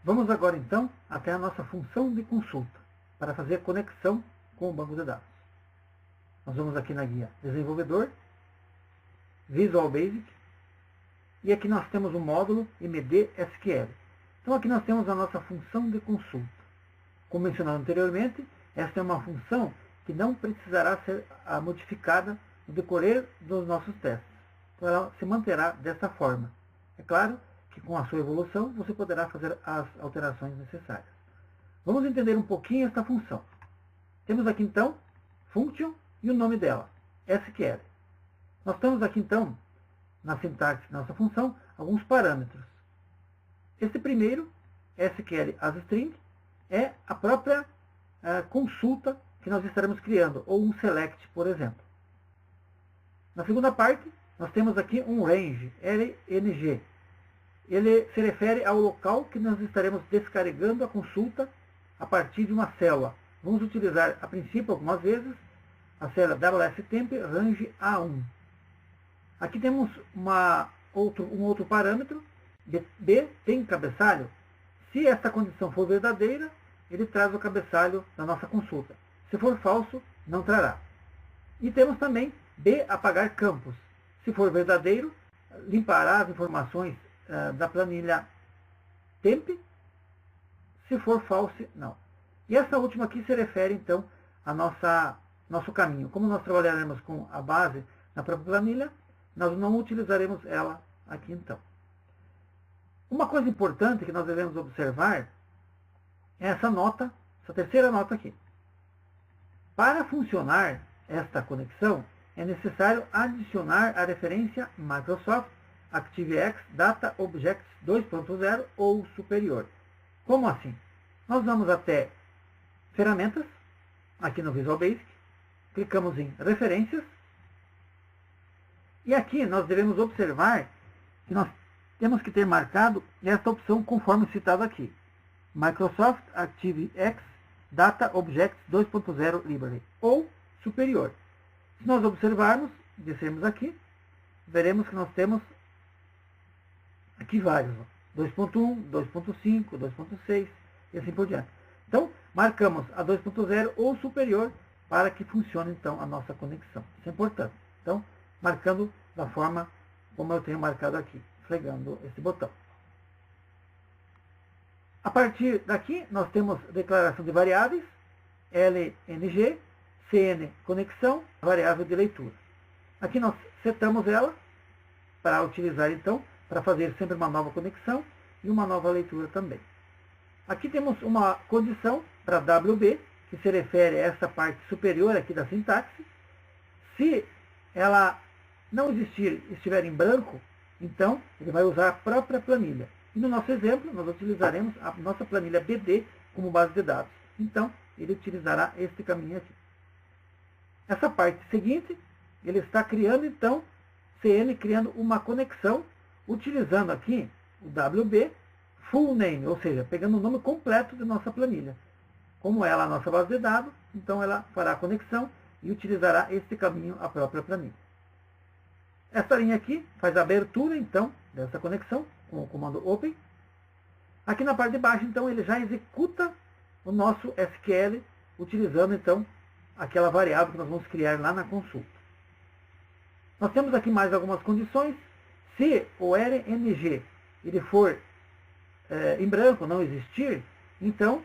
Vamos agora então até a nossa função de consulta, para fazer a conexão com o banco de dados. Nós vamos aqui na guia Desenvolvedor, Visual Basic, e aqui nós temos o módulo MD SQL. Então aqui nós temos a nossa função de consulta. Como mencionado anteriormente, esta é uma função que não precisará ser modificada no decorrer dos nossos testes. Então ela se manterá dessa forma. É claro que com a sua evolução você poderá fazer as alterações necessárias. Vamos entender um pouquinho esta função. Temos aqui então function e o nome dela, SQL. Nós temos aqui então, na sintaxe da nossa função, alguns parâmetros. Este primeiro, SQL as string, é a própria consulta que nós estaremos criando, ou um select, por exemplo. Na segunda parte, nós temos aqui um range, LNG. Ele se refere ao local que nós estaremos descarregando a consulta a partir de uma célula. Vamos utilizar, a princípio, algumas vezes, a célula WSTemp range A1. Aqui temos um outro parâmetro, B tem cabeçalho. Se essa condição for verdadeira, ele traz o cabeçalho da nossa consulta. Se for falso, não trará. E temos também B apagar campos. Se for verdadeiro, limpará as informações da planilha temp. Se for falso, não. E essa última aqui se refere então a nosso caminho. Como nós trabalharemos com a base na própria planilha, nós não utilizaremos ela aqui então. Uma coisa importante que nós devemos observar é essa nota, essa terceira nota aqui. Para funcionar esta conexão, é necessário adicionar a referência Microsoft ActiveX Data Objects 2.0 ou superior. Como assim? Nós vamos até Ferramentas, aqui no Visual Basic, clicamos em Referências, e aqui nós devemos observar que nós temos que ter marcado esta opção conforme citado aqui. Microsoft ActiveX Data Objects 2.0 Library, ou superior. Se nós observarmos, descermos aqui, veremos que nós temos aqui vários, 2.1, 2.5, 2.6 e assim por diante. Então, marcamos a 2.0 ou superior para que funcione então a nossa conexão. Isso é importante. Então, marcando da forma como eu tenho marcado aqui, esfregando esse botão. A partir daqui, nós temos declaração de variáveis, LNG, CN conexão, variável de leitura. Aqui nós setamos ela para utilizar então, para fazer sempre uma nova conexão e uma nova leitura também. Aqui temos uma condição para WB, que se refere a essa parte superior aqui da sintaxe. Se ela não existir e estiver em branco, então ele vai usar a própria planilha. E no nosso exemplo, nós utilizaremos a nossa planilha BD como base de dados. Então, ele utilizará este caminho aqui. Essa parte seguinte, ele está criando, então, CN criando uma conexão, utilizando aqui o WB full name, ou seja, pegando o nome completo de nossa planilha. Como ela é a nossa base de dados, então ela fará a conexão e utilizará este caminho, a própria planilha. Esta linha aqui faz a abertura, então, dessa conexão, com o comando open. Aqui na parte de baixo, então, ele já executa o nosso SQL, utilizando, então, aquela variável que nós vamos criar lá na consulta. Nós temos aqui mais algumas condições. Se o LNG ele for em branco, não existir, então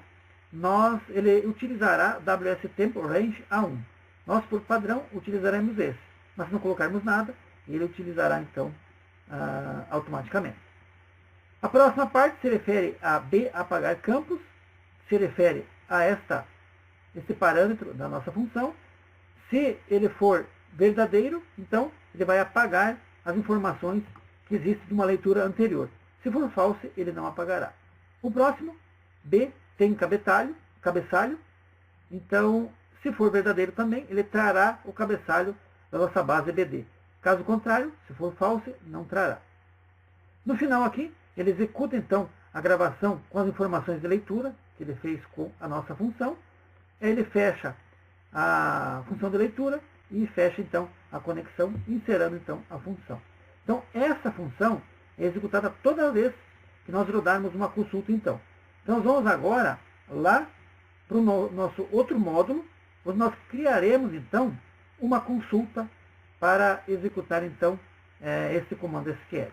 ele utilizará WSTemp range A1. Nós, por padrão, utilizaremos esse. Mas se não colocarmos nada, ele utilizará, então, automaticamente. A próxima parte se refere a B apagar campos, se refere a esse parâmetro da nossa função. Se ele for verdadeiro, então ele vai apagar as informações que existem de uma leitura anterior. Se for falso, ele não apagará. O próximo, B tem cabeçalho, então, se for verdadeiro também, ele trará o cabeçalho da nossa base BD. Caso contrário, se for falso, não trará. No final aqui, ele executa então a gravação com as informações de leitura que ele fez com a nossa função. Ele fecha a função de leitura e fecha então a conexão, inserando então a função. Então essa função é executada toda vez que nós rodarmos uma consulta então. Então nós vamos agora lá para o nosso outro módulo, onde nós criaremos então uma consulta para executar então esse comando SQL.